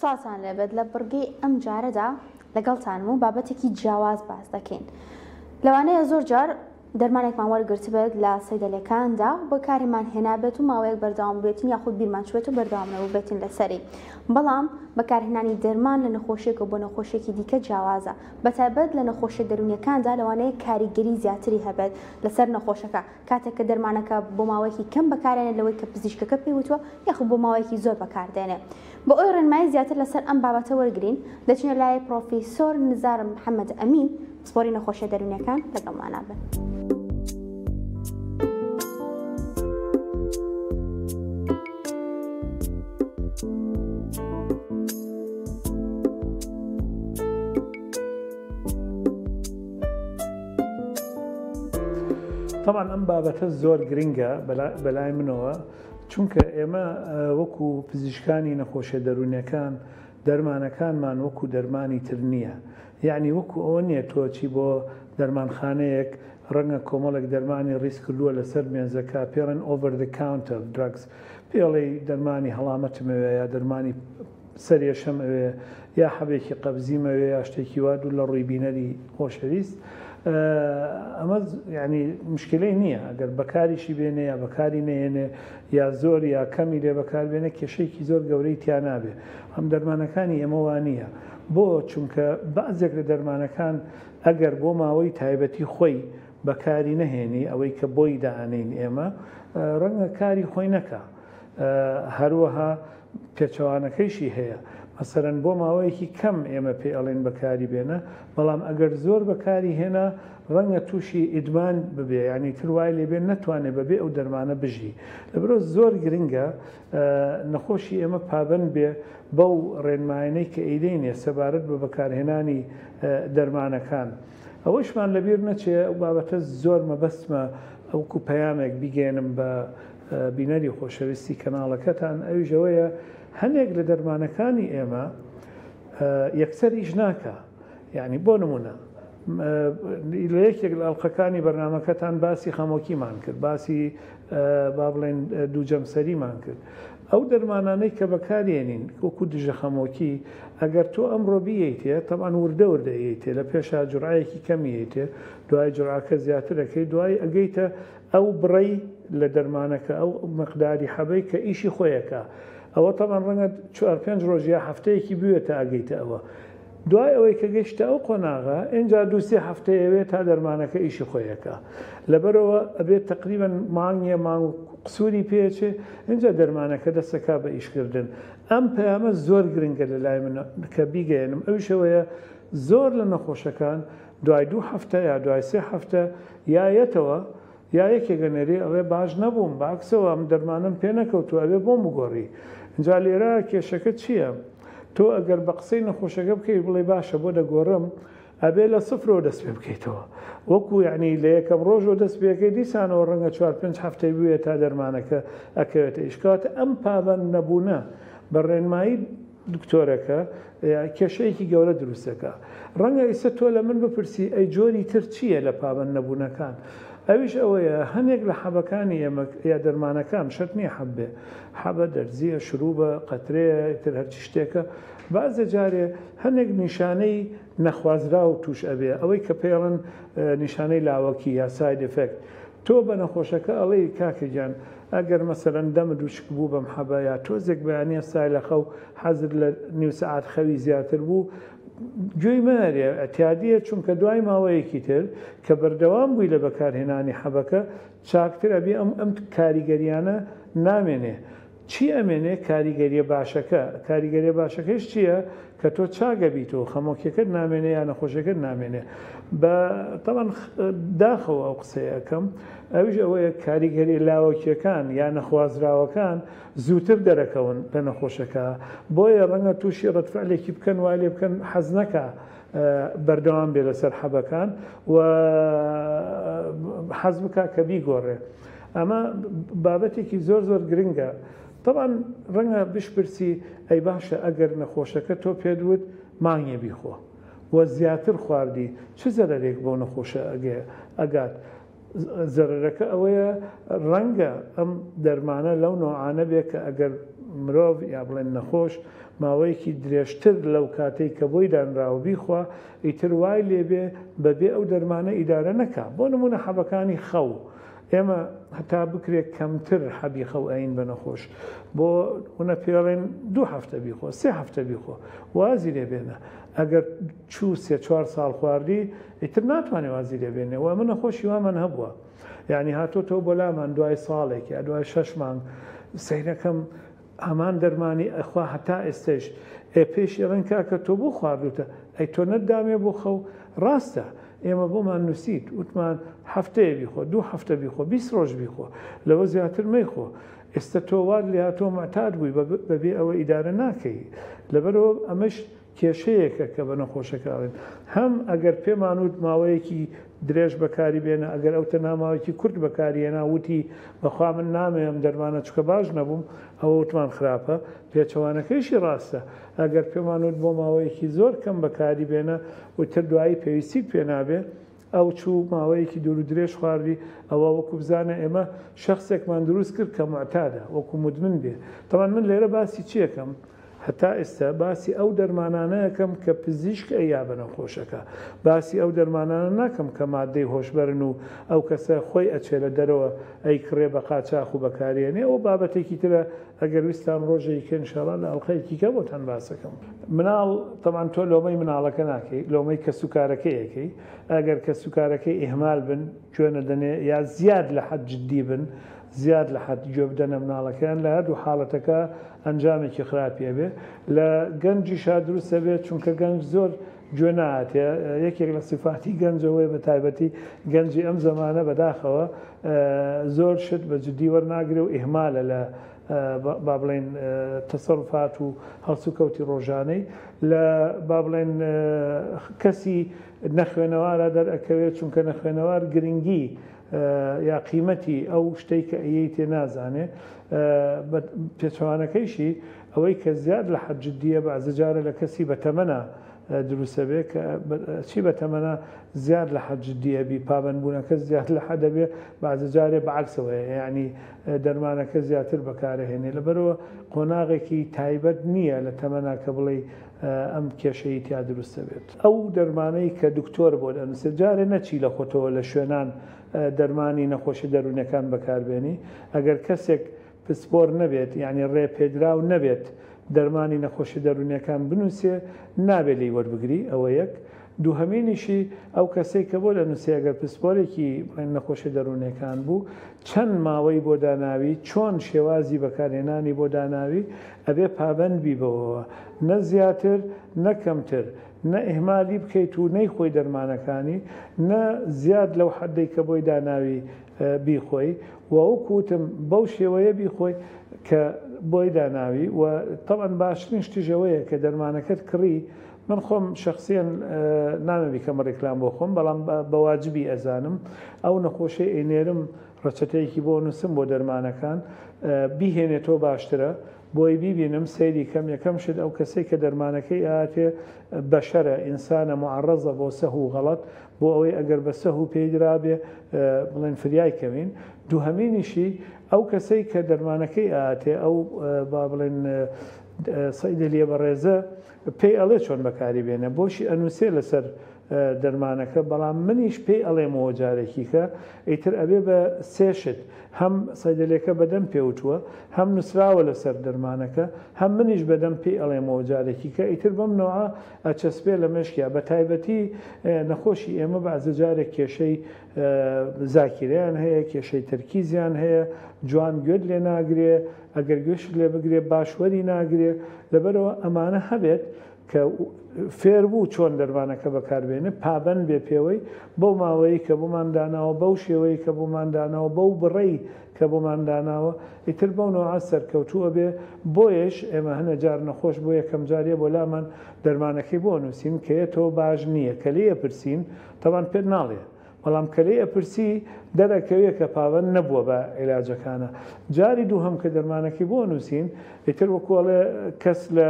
ساسان لێبێت لە بڕگەی ئەم جارەدا لەگەڵتانم و بابەتێکی جیاواز باس دەکەین. لەوانەیە زۆر جار دەرمانێکمان وەرگرت بێت لە سەیدەلەکاندا بۆ کاریمان هێنابێت و ماوەیەک بەردەوام بێتین یاخود بیرمان چوێت و بەردەوامەوە بێتین لەسەری. بەڵام بەکارهێنانی دەرمان لە نەخۆشیێک و بۆ نەخۆشیێکی دیکە جیاوازە. بەتایبەت لە نەخۆشیە دەرونیەکاندا لەوانەیە کاریگەری زیاتری هەبێت لەسەر نەخۆشەکە کاتێک کە دەرمانەکە بۆ ماوەیەکی کەم بەکارێنێت لەوەی کە پزیشکەکە پێی وتووە یاخود بۆ ماوەیەکی زۆر بەکاردێنێت. بۆ ئەوی ڕێنمایی زیاتر لەسەر ئەم بابەتە وەرگرین دەچینە لای پرۆفیسۆر نزار محەممەد ئەمین سپۆری نەخۆشیە دەرونیەکان لەگەڵمانە بن. طبعا ئەم بابەتە زۆر گرنگە بەلای منەوە چونکە ئێمە وەکو پزیشکانی نەخۆشیە دەرونیەکان دەرمانەکانمان وەکو دەرمانی تر نییە. یعنی وەکو ئەوە نییە تۆچی بۆ دەرمانخانەیەک ڕەنگە کۆمەڵێک دەرمانی ڕیسک کردووە لەسەر مێزەکە پێڵێن over the counter drugs پێڵێ دەرمانی هەڵامەتمەوێ یا دەرمانی سەرێشەم ئەوێ یا حەبێکی قەبزیمەوێ یا شتێکی وا دوو لە ڕووی بینەری خۆشەویست. ئەمە ینی مشکلەی نییە ئەگەر بەکاریشی بێنێ یا بەکاری نێنێ یا زۆر یا کەمی لێ بەکاربێنە کێشەیەکی زۆر گەورەی تیا نابێ. ئەم دەرمانەکانی ئێمەوە نییە بۆ چونکە بەعزێک لە دەرمانەکان ئەگەر بۆ ماوەی تایبەتی خۆی بەکاری نەهێنی ئەوەی کە بۆی داهێنین ئێمە ڕەنگە کاری خۆی نەکە. هەروەها پێچەوانەکەیشی هەیە مەسەرەن بۆ ماوەیەکی کەم ئێمە پێ ئەڵێن بەکاری بێنە بەڵام ئەگەر زۆر بەکاری هێنا ڕەنگە تووشی ئیدمان ببێ ینی تروای لێبێ نەتوانێت بەبێ ئەو دەرمانە بژی. لەبرۆ زۆر گرنگە نەخۆشی ئێمە پابند بێ بەو ڕێنمایانەی کە ئەیدەینێ سەبارەت بە بەکارهێنانی دەرمانەکان. ئەوەشمان لەبیر نەچێ ئەو بابەتە زۆر مەبەستمە ئەوکو پەیامێک بیگەێنم بە بینەری خۆشەویستی کەناڵەکەتان ئەوژەوەیە هەندێک لە دەرمانەکانی ئێمە یەکسەر ئیش ناکە. یعنی بۆ نمونە لە یەکێک لە ئەڵلقەکانی بەرنامەکەتان باسی خەمۆکیمان کرد باسی با بڵێن دووجەمسەریمان کرد. ئەو دەرمانانەی کە بەکارێنین وەکو دژە خەمۆکی ئەگەر تۆ ئەمڕۆ بیەیتێ تەمان وردە وردەیەیتێ لە پێشا جوڕایەکی کەمیەیتێ دوای جوڕاکە زیاترەکەی دوای ئەگەیتە ئەو بڕی لە دەرمانەکە ئەو مەقداری حەبەی کە ئیشی خۆیەکە ئەوە تەمان ڕەنگە 4-5 ڕۆژ یا هەفتەیەکی بوێتە ئەگەیتە ئەوە. دوای ئەوەی کە گەشتە ئەو قۆناغا ئینجا 2-3 هەفتەیەوێت تا دەرمانەکە ئیشی خۆیەکە. لەبەرەوە ئەبێت تقریبان مانگیە مانگ قسووری پێچێ اینجا دەرمانەکە دەستەکە بە ئیشکردن. ئەم پەیامە زۆر گرنگە لە لای من کە بیگەێنم ئەوشەوەیە زۆر لە نەخۆشەکان دوای 2 هەفتە یا دوای 3 هەفتە یایەتەوە یا یەکێگەنێری ئەڵێ باش نەبووم باکسەوە ئەم دەرمانم پێ نەکەوتو ئەوێ بۆم بگۆڕی. اینجا لێرە کێشەکە چییە؟ تۆ ئەگەر بە قسەی نەخۆشەکە بکەی بڵێ باشە بۆ دەگۆڕم ئەبێ لە سفرەوە دەست پێ بکەیتەوە وەکو یعنی لە یەکەم ڕۆژەوە دەست پێەکەی دیسانەوە ڕەنگە 4-5 هەفتەی بووێ تا دەرمانەکە ئەکەوێتە ئیشکاتە ئەم پابەند نەبوونە بە ڕێنمایی دکتۆرەکە کێشەیەکی گەورە دروستەکە. ڕەنگە ئیسە تۆ لە من بپرسی ئەی جۆری تر چییە لە پابەند نەبوونەکان؟ ئەویش ئەوەیە هەندێک لە حەبەکانی ئێمە یا دەرمانەکان شەرت نییە حەبێ حەبە دەرزیە شروبە قەترەیە تر هەرچی شتێکە بازە جارێ هەندێک نیشانەی نەخوازرا و توش ئەبێ ئەوەی کە پێڵن نیشانەی لاوەکی یا ساید ئفێکت. تۆ بە نەخۆشەکە ئەڵێ کاکەگیان ئەگەر مەسەرەن دەمە دووشک بوو بەم حەبە یا تۆزێک بەیانە سایلەخە و حەزر لە نیو سەعات خەوی زیاتر بوو گوێی مەرێ ئەتیادیە چونکە دوای ماوەیەکی تر کە بەردەوام بووی لە بەکارهێنانی حەبەکە چاکتر ئەبێ ئەم کاریگەریانە نامێنێ. چی ئەمێنێ؟ کاریگەریە باشەکە. کاریگەریە باشەکەش چییە؟ کە تۆ چاگەبییتەوە خەمۆکیەکەت نامێنێ یا نەخۆشەکەت نامێنێ. بە تەمان داخەوە ئەو قسەیەکەم ئەوش ئەوەیە کاریگەری لاوەکیەکان یا نەخوازراوەکان زووتر دەرەکەون لە نەخۆشەکە بۆیە ڕەنگە تووشی ڕەتفعلێکی بکەن وای لێ بکەن حەز نەکە بەردەوام بێ لەسەر حەبەکان و حەز بکە کە بیگۆڕێ. ئەمە بابەتێکی زۆر زۆر گرنگە. طبعا ڕەنگە بشپرسی ئەی باشە ئەگەر نەخۆشەکە تۆ پێدوت مانگێ بیخۆ وە زیاتر خواردی چ زەرەرێک بۆ نەخۆشە ئەگات. زەرەرەکە ئەوەیە ڕەنگە ئەم دەرمانە لەو نوعانە بێ کە ئەگەر مرۆڤ یا بڵێن نەخۆش ماوەیەکی درێژتر لەو کاتێک کە بۆی دانراوە بیخوا ئیتر وای لێبێ بەبێ ئەو دەرمانە ئیدارە نەکا بۆ نمونە حەبەکانی خەو ئێمە هەتا بکرێت کەمتر حەبی خەو ئەین بە نەخۆش بۆ هونە پێڵێن 2 هەفتە بیخۆ 3 هەفتە بیخۆ وازی لێبێنە ئەگەر چوو 3-4 ساڵ خواردی ئیتر ناتوانێت وازی لێبێنێ و ئەمە نەخۆشی وامان هەبووە یعنی هاتۆتەوە بۆ لامان دوای ساڵێکی دوای 6 مانگ سەیرەکەم هەمان دەرمانی ئەخوا هەتا ئێستش پێش ئێڵێن کاکە تۆ بۆ خواردوتە ئەی تۆ نەتدامێ بۆ خەو ڕاستە ئێمە بۆمان نووسیت وتمان هەفتەیە بیخۆ 2 هەفتە بیخۆ 20 ڕۆژ بیخۆ لەوە زیاتر مەیخۆ ئێستا تۆ وار لێ هاتۆ معتاد بووی بەبێ ئەوە ئیدارە ناکەی لەبەرەوە ئەمەش کێشەیەکە کە بە نەخۆشەکەڵێن هەم ئەگەر پێمان وت ماوەیەکی درێژ بەکاری بێنە ئەگەر ئەو تەناماوەیەکی کورت بەکارێنا وتی بەخوا من نامێم دەرمانە چکە باش نەبووم ئەوە وتمان خراپە پێچەوانەکەیشی ڕاستە ئەگەر پێمان وت بۆ ماوەیەکی زۆر کەم بەکاری بێنە وتر دوایی پێویستی پێ نابێ ئەو چوو ماوەیەکی دوور و درێژ خواردی ئەوە وەکو بزانە ئێمە شخصێکمان دروست کرد کە معتادە وەکو مدمن بێ تەمان من لێرە باسی چیەکەم هەتا ئێستا باسی ئەو دەرمانانەیەکەم کە پزیشک ئەیا بە نەخۆشەکە باسی ئەو دەرمانانە ناکەم کە مادەی هۆشبەرن و ئەو کەسە خۆی ئەچێ لە دەرەوە ئەی کڕێ بە قاچاق و بەکارێنێ ئەو بابەتێکی ترە ئەگەر ویستان ڕۆژێکی ئینشاڵڵا لە ئەڵقەیەکی کە بۆتان باسەکەم مناڵ تەمان تۆ لۆمەی مناڵەکە ناکەی لۆمەی کە سوکارەکەیەکەی ئەگەر کە سوکارەکەی ئیهمال بن گوێنە دەنێ یا زیاد لە حەد جددی بن زیاد لە حەد گوێ بدەنە مناڵەکەیان لە هەردوو حاڵەتەکە ئەنجامێکی خراپیە بێ لە گەنجی شا دروستە بێت چونکە گەنج زۆر گوێ نهاتێ یەکێک لە سیفاتی گەنجەوەی بە تایبەتی گەنجی ئەم زەمانە بەداخەوە زۆر شت بە جددی وەرناگرێ و ئیهمالە لە با بڵێن تەسەڕوفات و هەڵسوکەوتی ڕۆژانەی لە با بڵێن کەسی نەخوێنەوارە دەرئەکەوێت چونکە نەخوێنەوار گرنگی یا قیمەتی ئەو شتەی کە ئەیەی تێ نازانێ پێچوانەکەیشی ئەوەی کە زیاد لە حەد جددیە بەعزە جارە لە کەسی بەتەمەنە دروستە بێ کە چی بەتەمەنە زیاد لە حەد جددیە بی پابندبوونەکە زیاد لە حەدە بێ بەعزە جارێ بەعکسەوەیە یعنی دەرمانەکە زیاتر بەکارەهێنێ لەبەرەوە قۆناغێکی تایبەت نییە لە تەمەنا کە بڵێ ئەم کێشەی تیا دروستە بێت ئەو دەرمانەی کە دکتۆر بۆ دەنووسێت جارێ نەچی لە خۆتەوە لە شوێنان دەرمانی نەخۆشی دەروونەکان بەکاربێنی ئەگەر کەسێک پسپۆر نەبێت یعنی ڕێپێدراو نەبێت دەرمانی نەخۆشی دەروونیەکان بنووسێ نابێت لی وەربگری ئەوە یەک دووهەمینیشی ئەو کەسێک کە بۆ لە نووسێگەر پسپۆرێکی نەخۆشی دەروونەکان بوو چەند ماوەی بۆ داناوی چۆن شێوازی بەکارهێنانی بۆ داناوی ئەبێ پابەندبی بەوەوە نە زیاتر نەکەمتر نە ئیهمالی بکەیت و نەیخۆی دەرمانەکانی نە زیاد لەو حەدەی کە بۆی داناوی بیخۆی وەکوتم بەو شێوەیە بیخۆی کە بۆی داناوی و تەڵەن باشترین شتیژەوەیە کە دەرمانەکەت کڕی من خۆم شخصیان نامەبی کەمە ڕێکلام بۆ خۆم بەڵام بەواجبی ئەزانم ئەو نەخۆشی ئەینێرم ڕەچەتەیەکی بۆ نووسم بۆ دەرمانەکان بیهێنێتەوە باشترە بۆی بیبینم سەیری کەم یەکەم شت ئەو کەسێک کە دەرمانەکەی ئاتێ بەشەرە ئینسانە معڕەزە بۆ سەهو و غەڵەت بۆ ئەوەی ئەگەر بە سەهو پێیدرابێ بڵێن فریای کەوین دووهەمینیشی ئەو کەسەی کە دەرمانەکەی ئاتێ ئەو با بڵێن سەیدە لێ بەڕێزە پێی ئەڵێ چۆن بەکاری بێنە بۆشی ئەنووسێ لەسەر دەرمانەکە بەڵام منیش پێی ئەڵێمەوە جارێکی کە ئیتر ئەبێ بە سێشت هەم سەیدەلێکە بەدەم پێوتووە هەم نووسراوە لەسەر دەرمانەکە هەم منیش بەدەم پێی ئەڵێمەوە جارێکی کە ئیتر بەم نەوە ئەچەسپێ لە مشکیا بە تایبەتی نەخۆشی ئێمە بەعزە جارێک کێشەی زاکیریان هەیە کێشەی تەرکیزیان هەیە جوان گوێت لێ ناگرێ ئەگەر گوێشت لێ بگرێ باشوەری ناگرێ لەبەرەوە ئەمانە هەبێت کە فێر بوو چۆن دەرمانەکە بەکاربێنێ پابەند بێ پێوەی بەو ماوەی کە بۆمان داناوە بەو شێوەی کە بۆمان داناوە بەو بڕێی کە بۆمان داناوە ئیتر بەو نەوە سەرکەوتووە بێ بۆیش ئێمە هەنە جار نەخۆش بۆ یەکەم جاریە بۆ لامان دەرمانەکەی بۆ نووسین کە تۆ باش نییە کە لێ پرسین تەوان پێت ناڵێ بەڵام کەلەی ئەپرسی دەرەکەوێت کە پاوەند نەبووە بە عیلاجەکانە جاری دووهەم کە دەرمانەکەی بۆ نووسین ئیتر وەکوڵێ کەس لە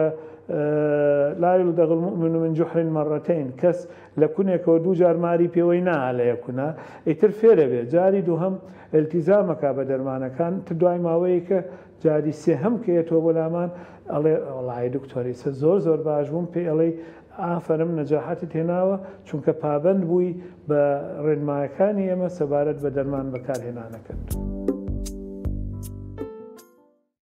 لا يلدغ المؤمن من جحر مرتين کەس لە کونێکەوە دوو جار ماری پێوەی ناها لە یەکونا ئیتر فێرە بێ جاری دووهەم التیزامەکە بە دەرمانەکان دوای ماوەیە کە جاری سێهەم کەیەوە بۆ لامان ئەڵێ وڵای دکتۆری سە زۆر باش بووم پێی ئەڵێ ئافرم نەجاحەتی تێناوە چونکە پابند بووی بە ڕێنمایەکانی ئێمە سەبارەت بە دەرمان بەکارهێنانەکەن.